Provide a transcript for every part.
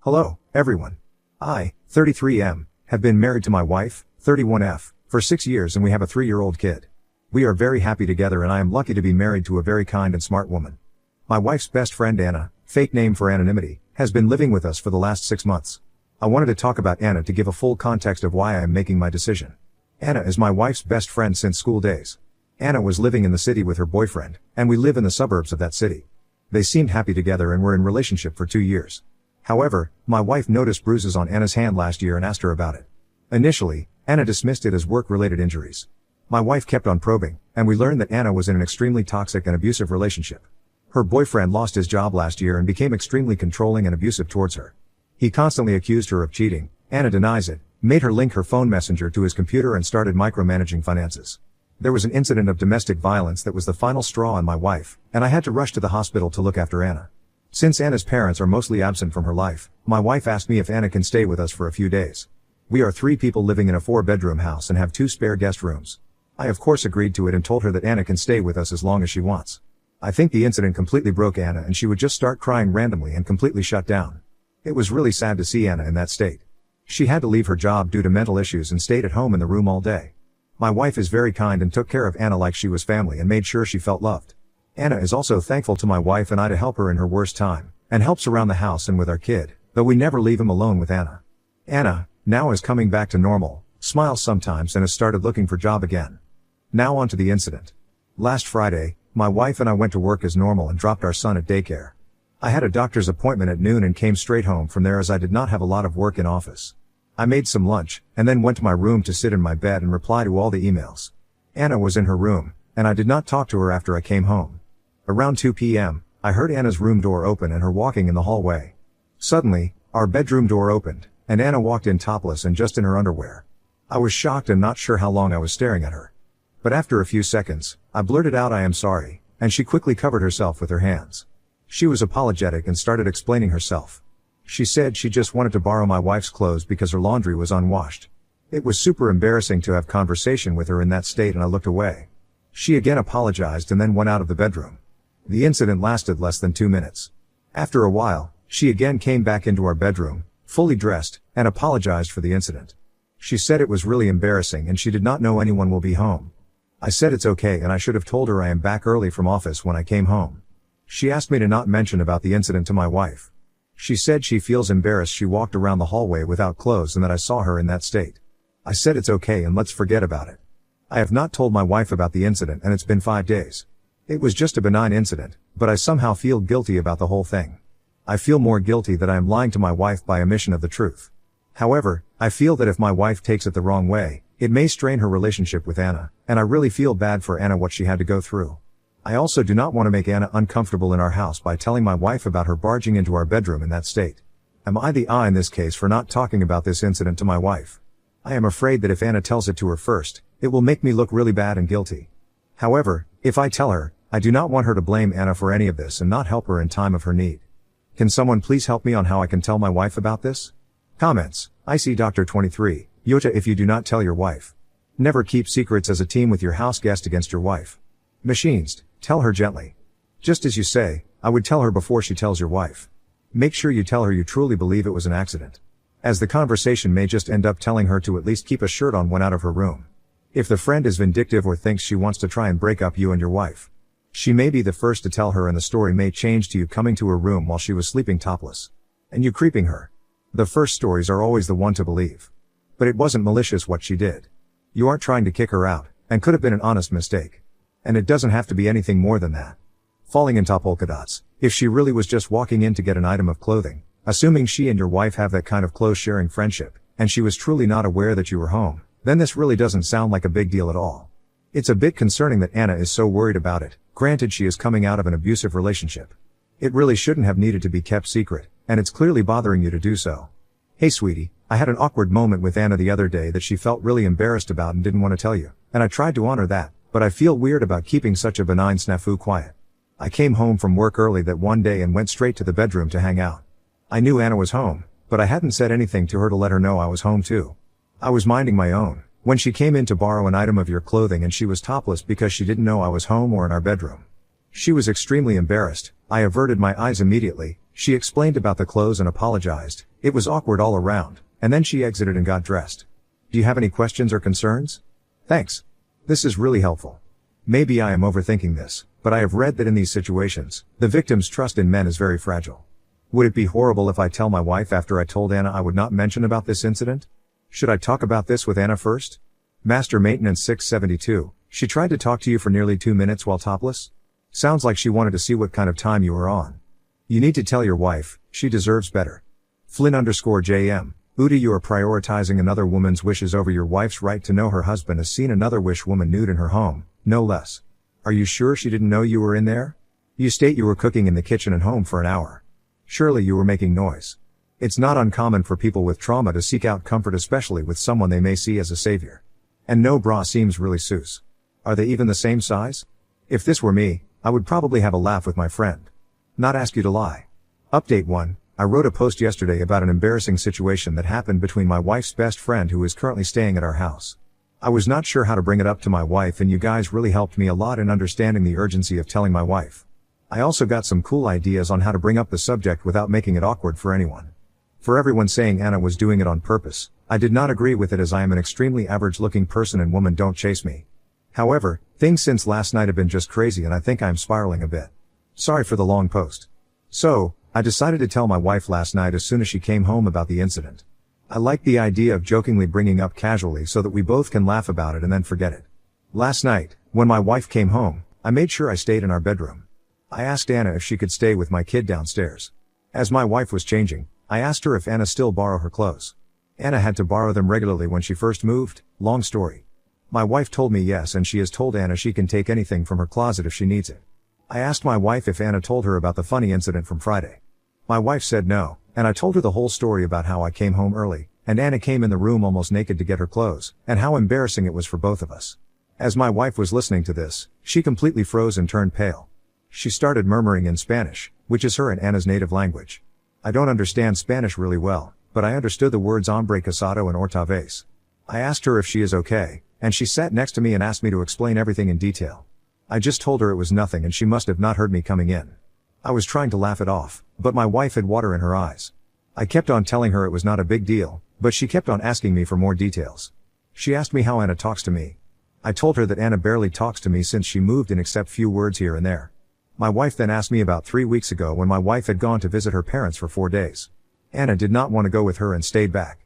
Hello, everyone. I, 33M, have been married to my wife, 31F, for 6 years and we have a 3-year-old kid. We are very happy together and I am lucky to be married to a very kind and smart woman. My wife's best friend Anna, fake name for anonymity, has been living with us for the last 6 months. I wanted to talk about Anna to give a full context of why I am making my decision. Anna is my wife's best friend since school days. Anna was living in the city with her boyfriend, and we live in the suburbs of that city. They seemed happy together and were in relationship for 2 years. However, my wife noticed bruises on Anna's hand last year and asked her about it. Initially, Anna dismissed it as work-related injuries. My wife kept on probing, and we learned that Anna was in an extremely toxic and abusive relationship. Her boyfriend lost his job last year and became extremely controlling and abusive towards her. He constantly accused her of cheating. Anna denies it, made her link her phone messenger to his computer and started micromanaging finances. There was an incident of domestic violence that was the final straw on my wife, and I had to rush to the hospital to look after Anna. Since Anna's parents are mostly absent from her life, my wife asked me if Anna can stay with us for a few days. We are 3 people living in a 4-bedroom house and have 2 spare guest rooms. I of course agreed to it and told her that Anna can stay with us as long as she wants. I think the incident completely broke Anna and she would just start crying randomly and completely shut down. It was really sad to see Anna in that state. She had to leave her job due to mental issues and stayed at home in the room all day. My wife is very kind and took care of Anna like she was family and made sure she felt loved. Anna is also thankful to my wife and I to help her in her worst time, and helps around the house and with our kid, though we never leave him alone with Anna. Anna, now is coming back to normal, smiles sometimes and has started looking for job again. Now on to the incident. Last Friday, my wife and I went to work as normal and dropped our son at daycare. I had a doctor's appointment at noon and came straight home from there as I did not have a lot of work in office. I made some lunch, and then went to my room to sit in my bed and reply to all the emails. Anna was in her room, and I did not talk to her after I came home. Around 2 p.m., I heard Anna's room door open and her walking in the hallway. Suddenly, our bedroom door opened, and Anna walked in topless and just in her underwear. I was shocked and not sure how long I was staring at her. But after a few seconds, I blurted out I am sorry, and she quickly covered herself with her hands. She was apologetic and started explaining herself. She said she just wanted to borrow my wife's clothes because her laundry was unwashed. It was super embarrassing to have conversation with her in that state and I looked away. She again apologized and then went out of the bedroom. The incident lasted less than 2 minutes. After a while, she again came back into our bedroom, fully dressed, and apologized for the incident. She said it was really embarrassing and she did not know anyone will be home. I said it's okay and I should have told her I am back early from office when I came home. She asked me to not mention about the incident to my wife. She said she feels embarrassed she walked around the hallway without clothes and that I saw her in that state. I said it's okay and let's forget about it. I have not told my wife about the incident and it's been 5 days. It was just a benign incident, but I somehow feel guilty about the whole thing. I feel more guilty that I am lying to my wife by omission of the truth. However, I feel that if my wife takes it the wrong way, it may strain her relationship with Anna, and I really feel bad for Anna what she had to go through. I also do not want to make Anna uncomfortable in our house by telling my wife about her barging into our bedroom in that state. Am I the I in this case for not talking about this incident to my wife? I am afraid that if Anna tells it to her first, it will make me look really bad and guilty. However, if I tell her, I do not want her to blame Anna for any of this and not help her in time of her need. Can someone please help me on how I can tell my wife about this? Comments. I see Dr. 23, Yota if you do not tell your wife. Never keep secrets as a team with your house guest against your wife. Machinist, tell her gently. Just as you say, I would tell her before she tells your wife. Make sure you tell her you truly believe it was an accident. As the conversation may just end up telling her to at least keep a shirt on when out of her room. If the friend is vindictive or thinks she wants to try and break up you and your wife, she may be the first to tell her and the story may change to you coming to her room while she was sleeping topless. And you creeping her. The first stories are always the one to believe. But it wasn't malicious what she did. You aren't trying to kick her out, and could have been an honest mistake. And it doesn't have to be anything more than that. Falling in top polka dots, if she really was just walking in to get an item of clothing, assuming she and your wife have that kind of close sharing friendship, and she was truly not aware that you were home, then this really doesn't sound like a big deal at all. It's a bit concerning that Anna is so worried about it. Granted, she is coming out of an abusive relationship. It really shouldn't have needed to be kept secret, and it's clearly bothering you to do so. Hey sweetie, I had an awkward moment with Anna the other day that she felt really embarrassed about and didn't want to tell you, and I tried to honor that, but I feel weird about keeping such a benign snafu quiet. I came home from work early that one day and went straight to the bedroom to hang out. I knew Anna was home, but I hadn't said anything to her to let her know I was home too. I was minding my own, when she came in to borrow an item of your clothing and she was topless because she didn't know I was home or in our bedroom. She was extremely embarrassed. I averted my eyes immediately, She explained about the clothes and apologized. It was awkward all around, and then she exited and got dressed. Do you have any questions or concerns? Thanks. This is really helpful. Maybe I am overthinking this, but I have read that in these situations, the victim's trust in men is very fragile. Would it be horrible if I tell my wife after I told Anna I would not mention about this incident? Should I talk about this with Anna first? Master Maintenance 672, she tried to talk to you for nearly 2 minutes while topless? Sounds like she wanted to see what kind of time you were on. You need to tell your wife, she deserves better. Flynn_JM, Uda, you are prioritizing another woman's wishes over your wife's right to know her husband has seen another wish woman nude in her home, no less. Are you sure she didn't know you were in there? You state you were cooking in the kitchen and home for an hour. Surely you were making noise. It's not uncommon for people with trauma to seek out comfort, especially with someone they may see as a savior. And no bra seems really sus. Are they even the same size? If this were me, I would probably have a laugh with my friend. Not ask you to lie. Update 1. I wrote a post yesterday about an embarrassing situation that happened between my wife's best friend who is currently staying at our house. I was not sure how to bring it up to my wife, and you guys really helped me a lot in understanding the urgency of telling my wife. I also got some cool ideas on how to bring up the subject without making it awkward for anyone. For everyone saying Anna was doing it on purpose, I did not agree with it, as I am an extremely average looking person and women don't chase me. However, things since last night have been just crazy and I think I'm spiraling a bit. Sorry for the long post. So, I decided to tell my wife last night as soon as she came home about the incident. I like the idea of jokingly bringing up casually so that we both can laugh about it and then forget it. Last night, when my wife came home, I made sure I stayed in our bedroom. I asked Anna if she could stay with my kid downstairs. As my wife was changing, I asked her if Anna still borrow her clothes. Anna had to borrow them regularly when she first moved, long story. My wife told me yes, and she has told Anna she can take anything from her closet if she needs it. I asked my wife if Anna told her about the funny incident from Friday. My wife said no, and I told her the whole story about how I came home early, and Anna came in the room almost naked to get her clothes, and how embarrassing it was for both of us. As my wife was listening to this, she completely froze and turned pale. She started murmuring in Spanish, which is her and Anna's native language. I don't understand Spanish really well, but I understood the words hombre casado and otra vez. I asked her if she is okay, and she sat next to me and asked me to explain everything in detail. I just told her it was nothing and she must have not heard me coming in. I was trying to laugh it off, but my wife had water in her eyes. I kept on telling her it was not a big deal, but she kept on asking me for more details. She asked me how Anna talks to me. I told her that Anna barely talks to me since she moved in, except few words here and there. My wife then asked me about 3 weeks ago when my wife had gone to visit her parents for 4 days. Anna did not want to go with her and stayed back.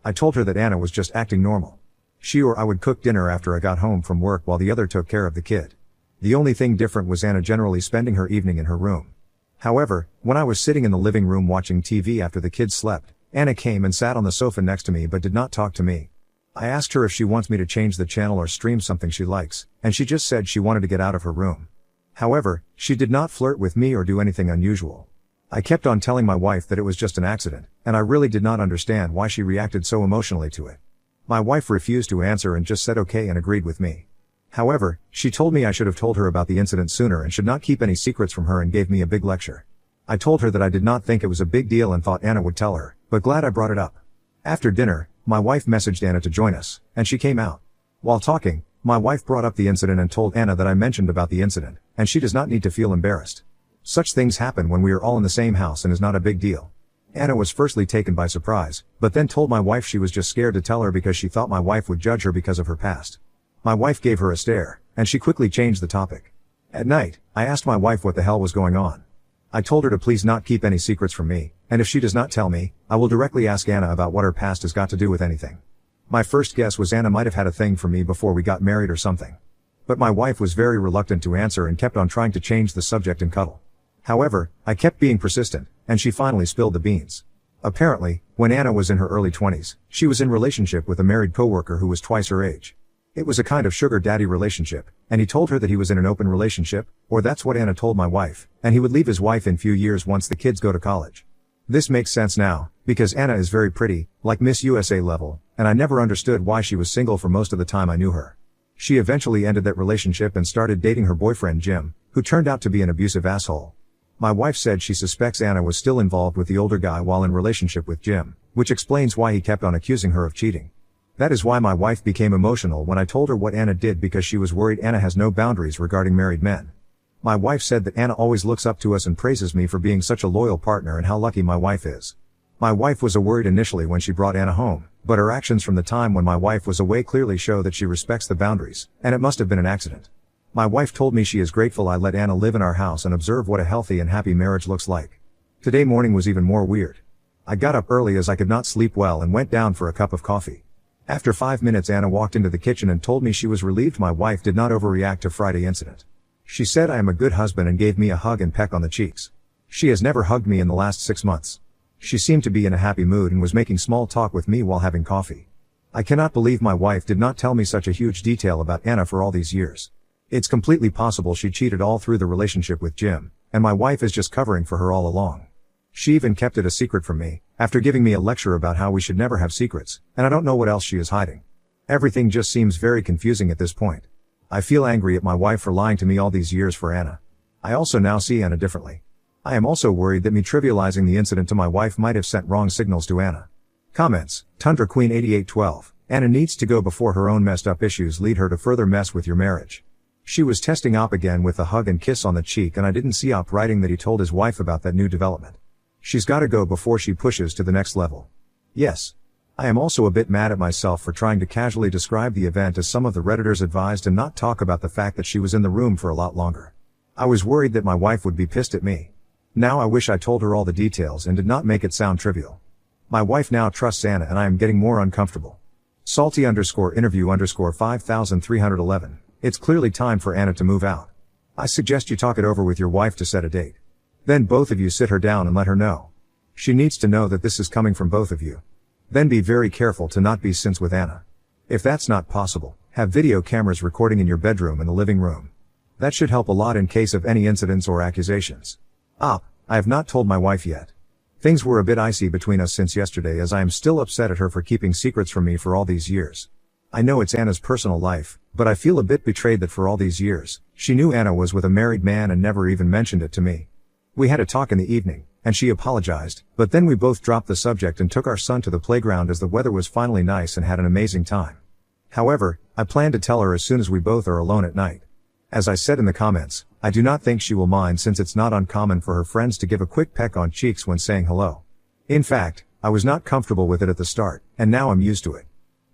I told her that Anna was just acting normal. She or I would cook dinner after I got home from work while the other took care of the kid. The only thing different was Anna generally spending her evening in her room. However, when I was sitting in the living room watching TV after the kids slept, Anna came and sat on the sofa next to me but did not talk to me. I asked her if she wants me to change the channel or stream something she likes, and she just said she wanted to get out of her room. However, she did not flirt with me or do anything unusual. I kept on telling my wife that it was just an accident, and I really did not understand why she reacted so emotionally to it. My wife refused to answer and just said okay and agreed with me. However, she told me I should have told her about the incident sooner and should not keep any secrets from her, and gave me a big lecture. I told her that I did not think it was a big deal and thought Anna would tell her, but glad I brought it up. After dinner, my wife messaged Anna to join us, and she came out. While talking, my wife brought up the incident and told Anna that I mentioned about the incident, and she does not need to feel embarrassed. Such things happen when we are all in the same house and is not a big deal. Anna was firstly taken by surprise, but then told my wife she was just scared to tell her because she thought my wife would judge her because of her past. My wife gave her a stare, and she quickly changed the topic. At night, I asked my wife what the hell was going on. I told her to please not keep any secrets from me, and if she does not tell me, I will directly ask Anna about what her past has got to do with anything. My first guess was Anna might have had a thing for me before we got married or something. But my wife was very reluctant to answer and kept on trying to change the subject and cuddle. However, I kept being persistent, and she finally spilled the beans. Apparently, when Anna was in her early 20s, she was in relationship with a married coworker who was twice her age. It was a kind of sugar daddy relationship, and he told her that he was in an open relationship, or that's what Anna told my wife, and he would leave his wife in few years once the kids go to college. This makes sense now, because Anna is very pretty, like Miss USA level, and I never understood why she was single for most of the time I knew her. She eventually ended that relationship and started dating her boyfriend Jim, who turned out to be an abusive asshole. My wife said she suspects Anna was still involved with the older guy while in relationship with Jim, which explains why he kept on accusing her of cheating. That is why my wife became emotional when I told her what Anna did, because she was worried Anna has no boundaries regarding married men. My wife said that Anna always looks up to us and praises me for being such a loyal partner and how lucky my wife is. My wife was worried initially when she brought Anna home, but her actions from the time when my wife was away clearly show that she respects the boundaries, and it must have been an accident. My wife told me she is grateful I let Anna live in our house and observe what a healthy and happy marriage looks like. Today morning was even more weird. I got up early as I could not sleep well and went down for a cup of coffee. After 5 minutes Anna walked into the kitchen and told me she was relieved my wife did not overreact to Friday incident. She said I am a good husband and gave me a hug and peck on the cheeks. She has never hugged me in the last 6 months. She seemed to be in a happy mood and was making small talk with me while having coffee. I cannot believe my wife did not tell me such a huge detail about Anna for all these years. It's completely possible she cheated all through the relationship with Jim, and my wife is just covering for her all along. She even kept it a secret from me, after giving me a lecture about how we should never have secrets, and I don't know what else she is hiding. Everything just seems very confusing at this point. I feel angry at my wife for lying to me all these years for Anna. I also now see Anna differently. I am also worried that me trivializing the incident to my wife might have sent wrong signals to Anna. Comments, Tundra Queen 8812, Anna needs to go before her own messed up issues lead her to further mess with your marriage. She was testing Op again with a hug and kiss on the cheek and I didn't see Op writing that he told his wife about that new development. She's gotta go before she pushes to the next level. Yes. I am also a bit mad at myself for trying to casually describe the event as some of the Redditors advised and not talk about the fact that she was in the room for a lot longer. I was worried that my wife would be pissed at me. Now I wish I told her all the details and did not make it sound trivial. My wife now trusts Anna and I am getting more uncomfortable. Salty_interview_5311. It's clearly time for Anna to move out. I suggest you talk it over with your wife to set a date. Then both of you sit her down and let her know. She needs to know that this is coming from both of you. Then be very careful to not be sins with Anna. If that's not possible, have video cameras recording in your bedroom and the living room. That should help a lot in case of any incidents or accusations. I have not told my wife yet. Things were a bit icy between us since yesterday as I am still upset at her for keeping secrets from me for all these years. I know it's Anna's personal life, but I feel a bit betrayed that for all these years, she knew Anna was with a married man and never even mentioned it to me. We had a talk in the evening, and she apologized, but then we both dropped the subject and took our son to the playground as the weather was finally nice and had an amazing time. However, I plan to tell her as soon as we both are alone at night. As I said in the comments, I do not think she will mind since it's not uncommon for her friends to give a quick peck on cheeks when saying hello. In fact, I was not comfortable with it at the start, and now I'm used to it.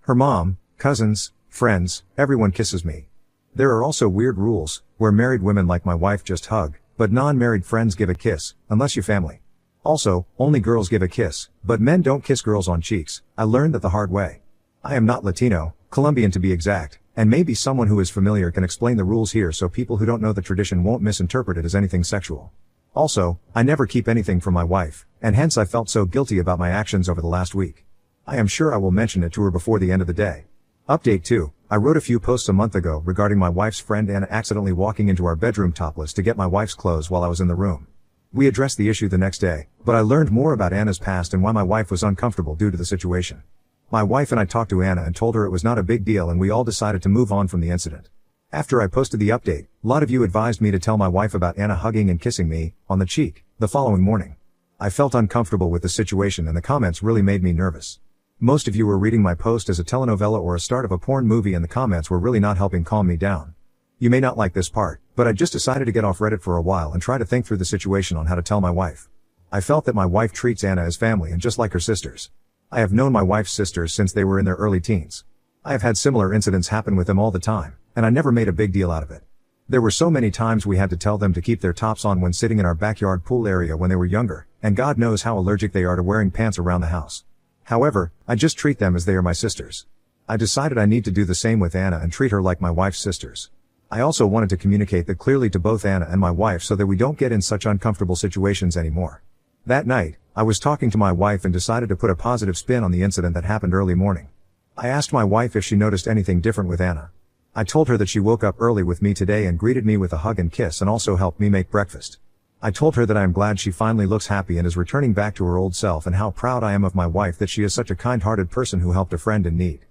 Her mom, cousins, friends, everyone kisses me. There are also weird rules, where married women like my wife just hug, but non-married friends give a kiss, unless you family. Also, only girls give a kiss, but men don't kiss girls on cheeks. I learned that the hard way. I am not Latino, Colombian to be exact, and maybe someone who is familiar can explain the rules here so people who don't know the tradition won't misinterpret it as anything sexual. Also, I never keep anything from my wife, and hence I felt so guilty about my actions over the last week. I am sure I will mention it to her before the end of the day. Update 2. I wrote a few posts a month ago regarding my wife's friend Anna accidentally walking into our bedroom topless to get my wife's clothes while I was in the room. We addressed the issue the next day, but I learned more about Anna's past and why my wife was uncomfortable due to the situation. My wife and I talked to Anna and told her it was not a big deal and we all decided to move on from the incident. After I posted the update, a lot of you advised me to tell my wife about Anna hugging and kissing me, on the cheek, the following morning. I felt uncomfortable with the situation and the comments really made me nervous. Most of you were reading my post as a telenovela or a start of a porn movie and the comments were really not helping calm me down. You may not like this part, but I just decided to get off Reddit for a while and try to think through the situation on how to tell my wife. I felt that my wife treats Anna as family and just like her sisters. I have known my wife's sisters since they were in their early teens. I have had similar incidents happen with them all the time, and I never made a big deal out of it. There were so many times we had to tell them to keep their tops on when sitting in our backyard pool area when they were younger, and God knows how allergic they are to wearing pants around the house. However, I just treat them as they are my sisters. I decided I need to do the same with Anna and treat her like my wife's sisters. I also wanted to communicate that clearly to both Anna and my wife so that we don't get in such uncomfortable situations anymore. That night, I was talking to my wife and decided to put a positive spin on the incident that happened early morning. I asked my wife if she noticed anything different with Anna. I told her that she woke up early with me today and greeted me with a hug and kiss and also helped me make breakfast. I told her that I am glad she finally looks happy and is returning back to her old self and how proud I am of my wife that she is such a kind-hearted person who helped a friend in need.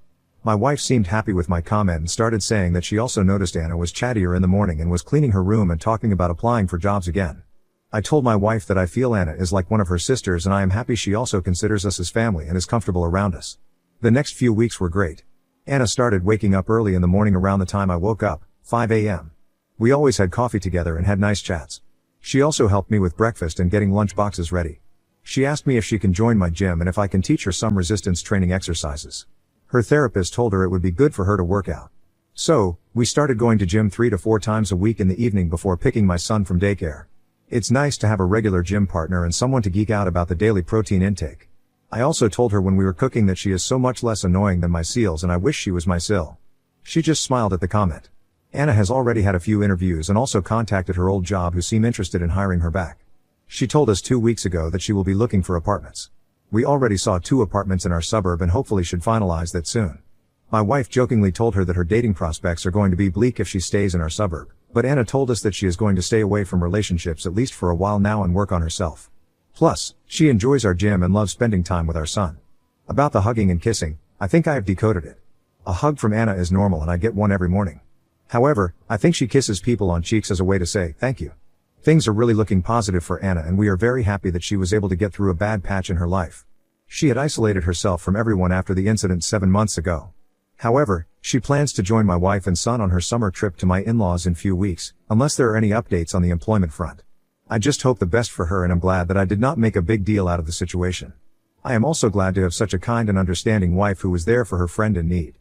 My wife seemed happy with my comment and started saying that she also noticed Anna was chattier in the morning and was cleaning her room and talking about applying for jobs again. I told my wife that I feel Anna is like one of her sisters and I am happy she also considers us as family and is comfortable around us. The next few weeks were great. Anna started waking up early in the morning around the time I woke up, 5 a.m. We always had coffee together and had nice chats. She also helped me with breakfast and getting lunch boxes ready. She asked me if she can join my gym and if I can teach her some resistance training exercises. Her therapist told her it would be good for her to work out. So, we started going to gym 3 to 4 times a week in the evening before picking my son from daycare. It's nice to have a regular gym partner and someone to geek out about the daily protein intake. I also told her when we were cooking that she is so much less annoying than my seals and I wish she was my Sil. She just smiled at the comment. Anna has already had a few interviews and also contacted her old job who seem interested in hiring her back. She told us 2 weeks ago that she will be looking for apartments. We already saw 2 apartments in our suburb and hopefully should finalize that soon. My wife jokingly told her that her dating prospects are going to be bleak if she stays in our suburb, but Anna told us that she is going to stay away from relationships at least for a while now and work on herself. Plus, she enjoys our gym and loves spending time with our son. About the hugging and kissing, I think I have decoded it. A hug from Anna is normal and I get one every morning. However, I think she kisses people on cheeks as a way to say, thank you. Things are really looking positive for Anna and we are very happy that she was able to get through a bad patch in her life. She had isolated herself from everyone after the incident 7 months ago. However, she plans to join my wife and son on her summer trip to my in-laws in few weeks, unless there are any updates on the employment front. I just hope the best for her and I'm glad that I did not make a big deal out of the situation. I am also glad to have such a kind and understanding wife who was there for her friend in need.